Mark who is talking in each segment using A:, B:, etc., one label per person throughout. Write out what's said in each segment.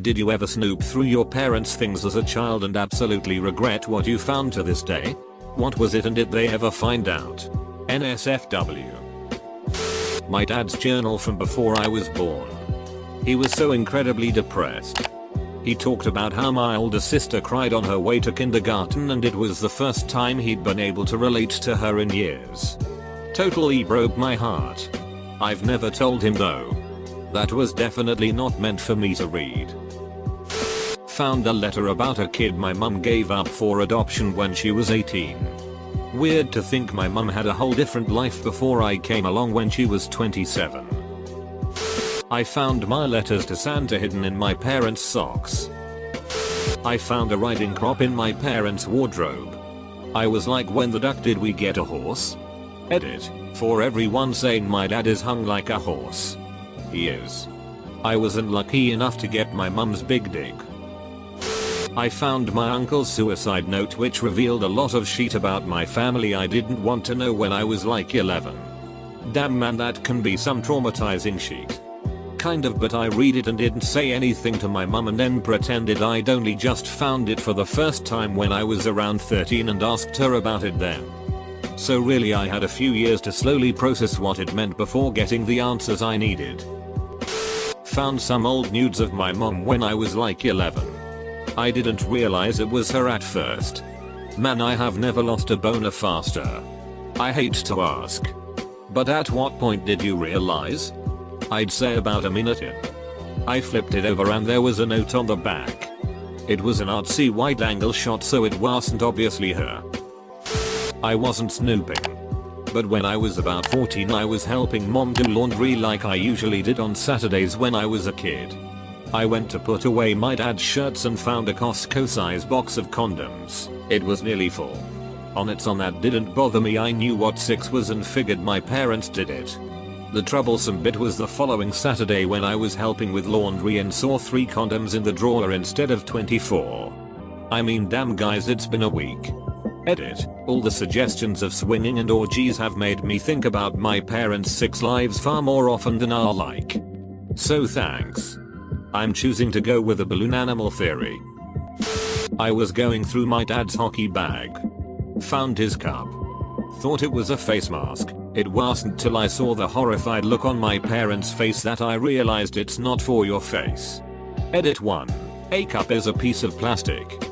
A: Did you ever snoop through your parents' things as a child and absolutely regret what you found to this day? What was it and did they ever find out? NSFW. My dad's journal from before I was born. He was so incredibly depressed. He talked about how my older sister cried on her way to kindergarten and it was the first time he'd been able to relate to her in years. Totally broke my heart. I've never told him though. That was definitely not meant for me to read. Found a letter about a kid my mum gave up for adoption when she was 18. Weird to think my mum had a whole different life before I came along when she was 27. I found my letters to Santa hidden in my parents' socks. I found a riding crop in my parents' wardrobe. I was like, when the duck did we get a horse? Edit. For everyone saying my dad is hung like a horse. He is. I wasn't lucky enough to get my mum's big dick. I found my uncle's suicide note which revealed a lot of shit about my family I didn't want to know when I was like 11. Damn man, that can be some traumatizing shit. Kind of, but I read it and didn't say anything to my mum and then pretended I'd only just found it for the first time when I was around 13 and asked her about it then. So really I had a few years to slowly process what it meant before getting the answers I needed. Found some old nudes of my mom when I was like 11. I didn't realize it was her at first. Man, I have never lost a boner faster. I hate to ask. But at what point did you realize? I'd say about a minute in. I flipped it over and there was a note on the back. It was an artsy wide angle shot so it wasn't obviously her. I wasn't snooping. But when I was about 14 I was helping mom do laundry like I usually did on Saturdays when I was a kid. I went to put away my dad's shirts and found a Costco size box of condoms. It was nearly full. On that didn't bother me, I knew what 6 was and figured my parents did it. The troublesome bit was the following Saturday when I was helping with laundry and saw 3 condoms in the drawer instead of 24. I mean, damn guys, it's been a week. Edit. All the suggestions of swinging and orgies have made me think about my parents' 6 lives far more often than I like. So thanks. I'm choosing to go with the balloon animal theory. I was going through my dad's hockey bag. Found his cup. Thought it was a face mask. It wasn't till I saw the horrified look on my parents' face that I realized it's not for your face. Edit 1. A cup is a piece of plastic.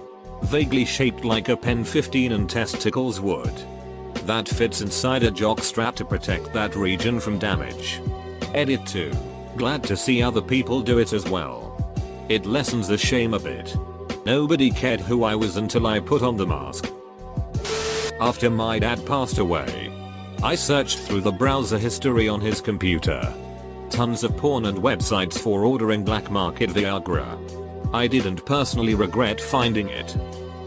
A: Vaguely shaped like a pen 15 and testicles would. That fits inside a jock strap to protect that region from damage. Edit 2. Glad to see other people do it as well. It lessens the shame a bit. Nobody cared who I was until I put on the mask. After my dad passed away, I searched through the browser history on his computer. Tons of porn and websites for ordering black market Viagra. I didn't personally regret finding it.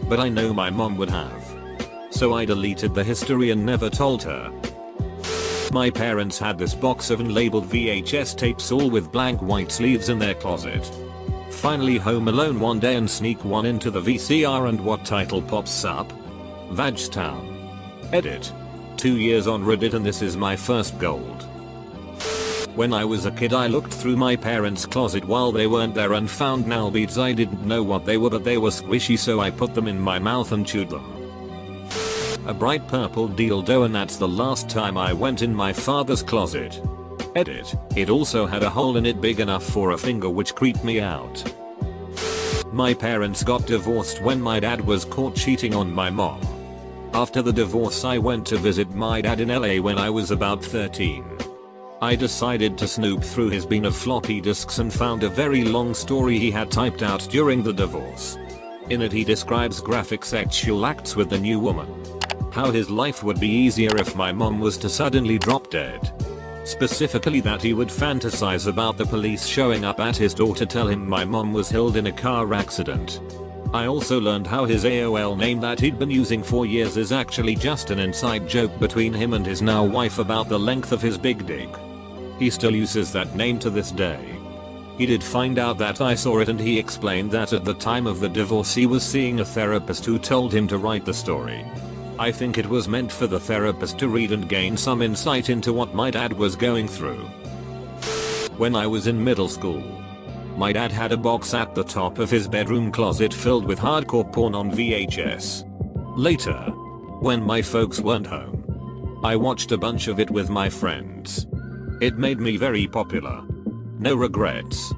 A: But I know my mom would have. So I deleted the history and never told her. My parents had this box of unlabeled VHS tapes all with blank white sleeves in their closet. Finally home alone one day and sneak one into the VCR and what title pops up? Vagstown. Edit. 2 years on Reddit and this is my first gold. When I was a kid I looked through my parents' closet while they weren't there and found nail beads. I didn't know what they were but they were squishy so I put them in my mouth and chewed them. A bright purple dildo and that's the last time I went in my father's closet. Edit. It also had a hole in it big enough for a finger which creeped me out. My parents got divorced when my dad was caught cheating on my mom. After the divorce I went to visit my dad in LA when I was about 13. I decided to snoop through his bin of floppy disks and found a very long story he had typed out during the divorce. In it he describes graphic sexual acts with the new woman. How his life would be easier if my mom was to suddenly drop dead. Specifically that he would fantasize about the police showing up at his door to tell him my mom was killed in a car accident. I also learned how his AOL name that he'd been using for years is actually just an inside joke between him and his now wife about the length of his big dick. He still uses that name to this day. He did find out that I saw it and he explained that at the time of the divorce he was seeing a therapist who told him to write the story. I think it was meant for the therapist to read and gain some insight into what my dad was going through. When I was in middle school, My dad had a box at the top of his bedroom closet filled with hardcore porn on VHS. Later, when my folks weren't home, I watched a bunch of it with my friends. It made me very popular. No regrets.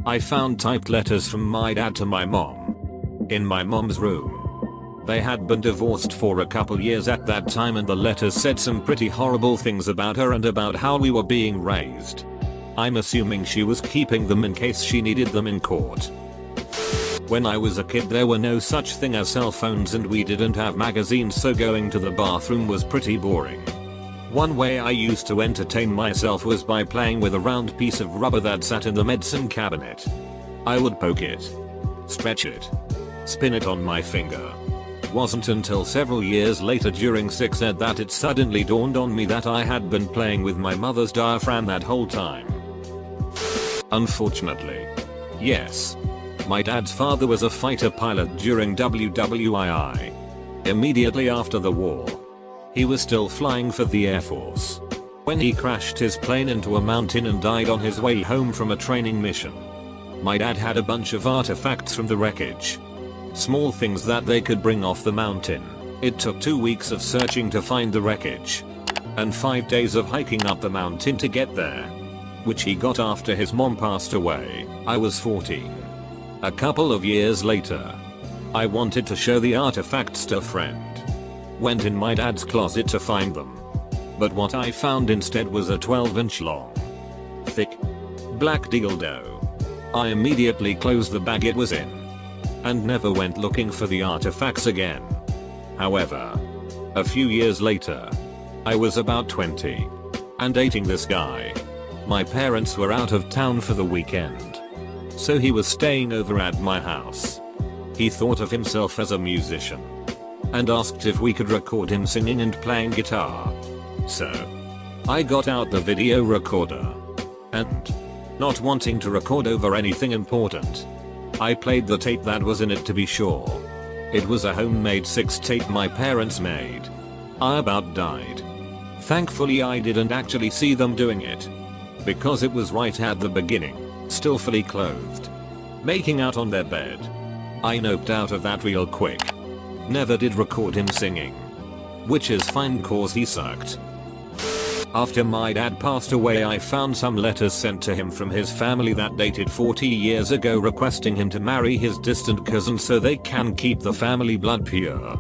A: I found typed letters from my dad to my mom in my mom's room. They had been divorced for a couple years at that time, and the letters said some pretty horrible things about her and about how we were being raised. I'm assuming she was keeping them in case she needed them in court. When I was a kid, there were no such thing as cell phones and we didn't have magazines, so going to the bathroom was pretty boring. One way I used to entertain myself was by playing with a round piece of rubber that sat in the medicine cabinet. I would poke it, stretch it, spin it on my finger. Wasn't until several years later during sex ed that it suddenly dawned on me that I had been playing with my mother's diaphragm that whole time. Unfortunately. Yes. My dad's father was a fighter pilot during WWII. Immediately after the war. He was still flying for the Air Force when he crashed his plane into a mountain and died on his way home from a training mission. My dad had a bunch of artifacts from the wreckage. Small things that they could bring off the mountain. It took 2 weeks of searching to find the wreckage. And 5 days of hiking up the mountain to get there. Which he got after his mom passed away. I was 14. A couple of years later, I wanted to show the artifacts to a friend. Went in my dad's closet to find them. But what I found instead was a 12-inch long, thick, black dildo. I immediately closed the bag it was in. And never went looking for the artifacts again. However, a few years later, I was about 20. And dating this guy. My parents were out of town for the weekend. So he was staying over at my house. He thought of himself as a musician. And asked if we could record him singing and playing guitar. So, I got out the video recorder. And, not wanting to record over anything important, I played the tape that was in it to be sure. It was a homemade 6 tape my parents made. I about died. Thankfully I didn't actually see them doing it. Because it was right at the beginning, still fully clothed. Making out on their bed. I noped out of that real quick. Never did record him singing. Which is fine cause he sucked. After my dad passed away, I found some letters sent to him from his family that dated 40 years ago requesting him to marry his distant cousin so they can keep the family blood pure.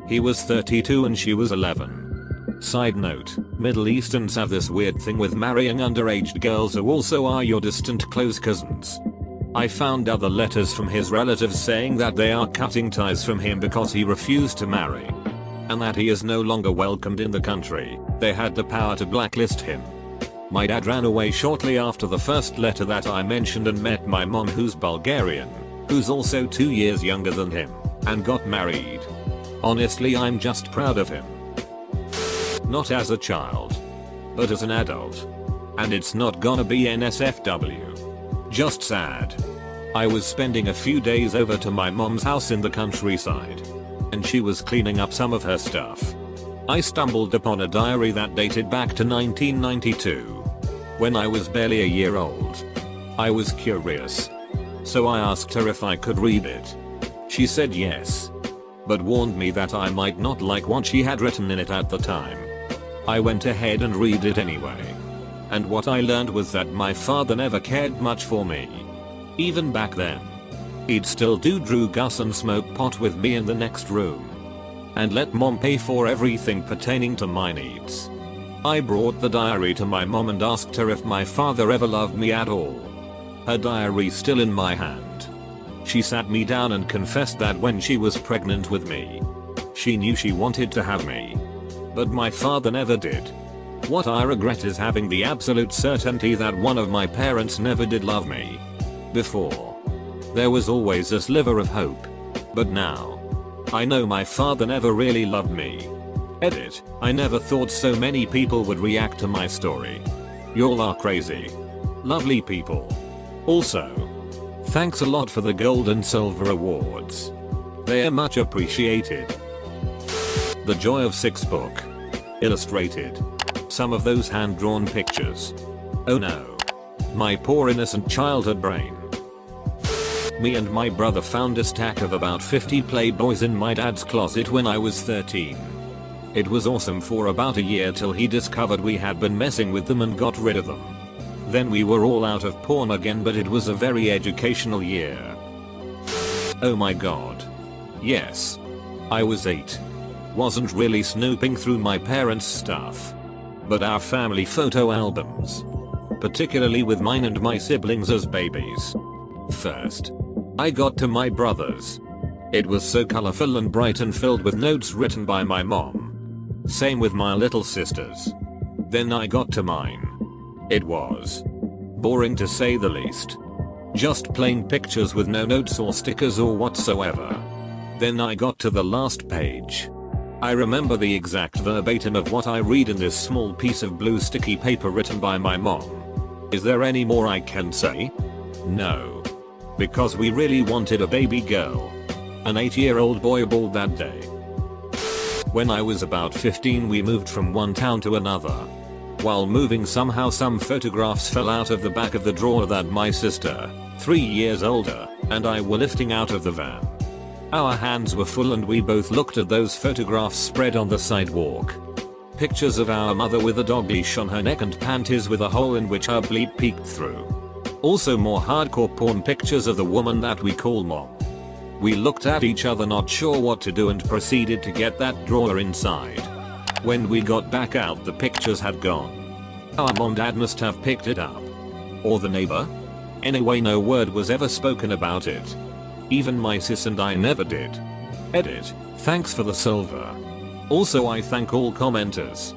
A: He was 32 and she was 11. Side note, Middle Easterns have this weird thing with marrying underage girls who also are your distant close cousins. I found other letters from his relatives saying that they are cutting ties from him because he refused to marry. And that he is no longer welcomed in the country. They had the power to blacklist him. My dad ran away shortly after the first letter that I mentioned and met my mom, who's Bulgarian, who's also 2 years younger than him, and got married. Honestly, I'm just proud of him. Not as a child, but as an adult. And it's not gonna be NSFW. Just sad. I was spending a few days over to my mom's house in the countryside. And she was cleaning up some of her stuff. I stumbled upon a diary that dated back to 1992. When I was barely a year old. I was curious. So I asked her if I could read it. She said yes. But warned me that I might not like what she had written in it at the time. I went ahead and read it anyway. And what I learned was that my father never cared much for me. Even back then. He'd still do Drew Gus and smoke pot with me in the next room. And let mom pay for everything pertaining to my needs. I brought the diary to my mom and asked her if my father ever loved me at all. Her diary still in my hand. She sat me down and confessed that when she was pregnant with me, she knew she wanted to have me. But my father never did. What I regret is having the absolute certainty that one of my parents never did love me. Before. There was always a sliver of hope. But now. I know my father never really loved me. Edit. I never thought so many people would react to my story. Y'all are crazy. Lovely people. Also. Thanks a lot for the gold and silver awards. They are much appreciated. The Joy of Six book. Illustrated. Some of those hand-drawn pictures. Oh no. My poor innocent childhood brain. Me and my brother found a stack of about 50 Playboys in my dad's closet when I was 13. It was awesome for about a year till he discovered we had been messing with them and got rid of them. Then we were all out of porn again, but it was a very educational year. Oh my god. Yes. I was 8. Wasn't really snooping through my parents' stuff, but our family photo albums. Particularly with mine and my siblings as babies. First, I got to my brother's. It was so colorful and bright and filled with notes written by my mom. Same with my little sisters. Then I got to mine. It was boring to say the least. Just plain pictures with no notes or stickers or whatsoever. Then I got to the last page. I remember the exact verbatim of what I read in this small piece of blue sticky paper written by my mom. Is there any more I can say? No. Because we really wanted a baby girl. An 8-year-old boy bawled that day. When I was about 15 we moved from one town to another. While moving somehow some photographs fell out of the back of the drawer that my sister, 3 years older, and I were lifting out of the van. Our hands were full and we both looked at those photographs spread on the sidewalk. Pictures of our mother with a dog leash on her neck and panties with a hole in which her bleep peeked through. Also more hardcore porn pictures of the woman that we call mom. We looked at each other not sure what to do and proceeded to get that drawer inside. When we got back out the pictures had gone. Our mom dad must have picked it up. Or the neighbor? Anyway no word was ever spoken about it. Even my sis and I never did. Edit. Thanks for the silver. Also I thank all commenters.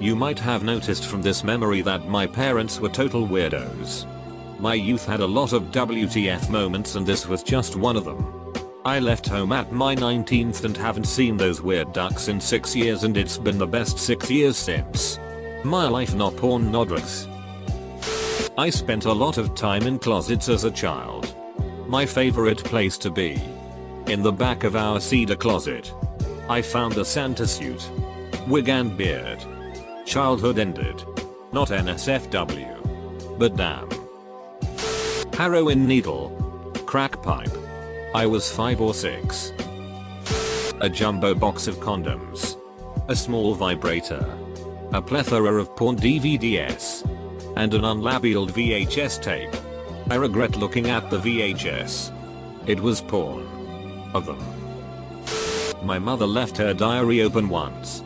A: You might have noticed from this memory that my parents were total weirdos. My youth had a lot of WTF moments and this was just one of them. I left home at my 19th and haven't seen those weird ducks in 6 years and it's been the best 6 years since. My life not porn no drugs. I spent a lot of time in closets as a child. My favorite place to be. In the back of our cedar closet. I found a Santa suit. Wig and beard. Childhood ended. Not NSFW. But damn. Heroin needle. Crack pipe. I was 5 or 6. A jumbo box of condoms. A small vibrator. A plethora of porn DVDs. And an unlabeled VHS tape. I regret looking at the VHS. It was porn. Of them. My mother left her diary open once.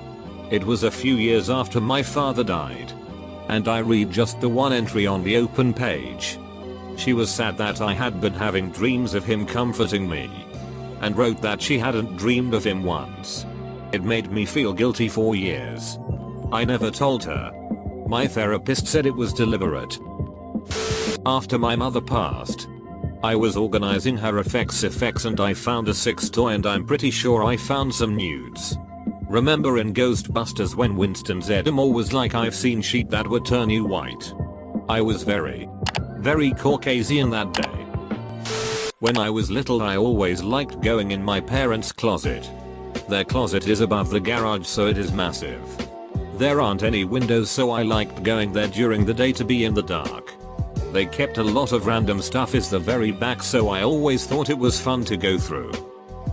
A: It was a few years after my father died. And I read just the one entry on the open page. She was sad that I had been having dreams of him comforting me. And wrote that she hadn't dreamed of him once. It made me feel guilty for years. I never told her. My therapist said it was deliberate. After my mother passed, I was organizing her effects and I found a sex toy and I'm pretty sure I found some nudes. Remember in Ghostbusters when Winston Zeddemore was like I've seen sheep that would turn you white. I was very Caucasian that day. When I was little I always liked going in my parents' closet. Their closet is above the garage so it is massive. There aren't any windows so I liked going there during the day to be in the dark. They kept a lot of random stuff in the very back so I always thought it was fun to go through.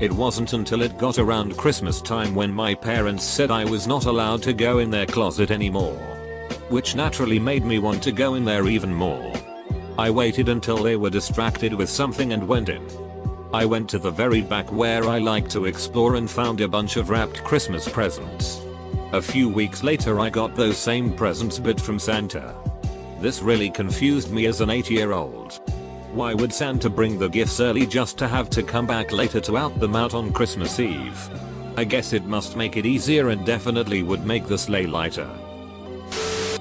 A: It wasn't until it got around Christmas time when my parents said I was not allowed to go in their closet anymore. Which naturally made me want to go in there even more. I waited until they were distracted with something and went in. I went to the very back where I like to explore and found a bunch of wrapped Christmas presents. A few weeks later I got those same presents but from Santa. This really confused me as an 8-year-old. Why would Santa bring the gifts early just to have to come back later to out them out on Christmas Eve? I guess it must make it easier and definitely would make the sleigh lighter.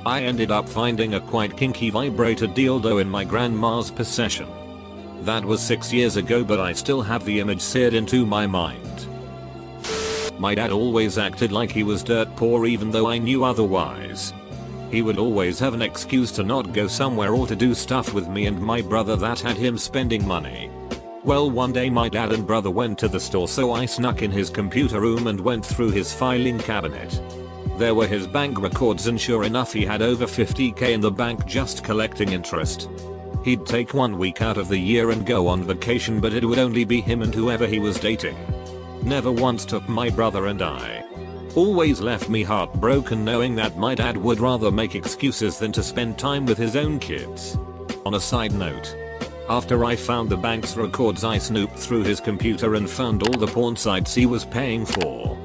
A: I ended up finding a quite kinky vibrator dildo in my grandma's possession. That was 6 years ago but I still have the image seared into my mind. My dad always acted like he was dirt poor even though I knew otherwise. He would always have an excuse to not go somewhere or to do stuff with me and my brother that had him spending money. Well one day my dad and brother went to the store so I snuck in his computer room and went through his filing cabinet. There were his bank records, and sure enough he had over 50k in the bank just collecting interest. He'd take 1 week out of the year and go on vacation, but it would only be him and whoever he was dating. Never once took my brother and I. Always left me heartbroken knowing that my dad would rather make excuses than to spend time with his own kids. On a side note, after I found the bank's records, I snooped through his computer and found all the porn sites he was paying for.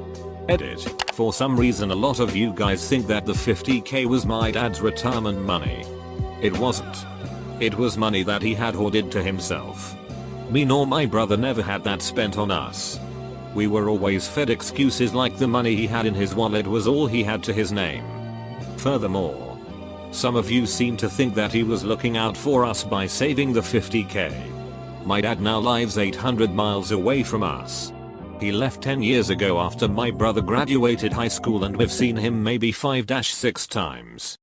A: Edit. For some reason a lot of you guys think that the 50k was my dad's retirement money. It wasn't. It was money that he had hoarded to himself. Me nor my brother never had that spent on us. We were always fed excuses like the money he had in his wallet was all he had to his name. Furthermore, some of you seem to think that he was looking out for us by saving the 50k. My dad now lives 800 miles away from us. He left 10 years ago after my brother graduated high school, and we've seen him maybe 5-6 times.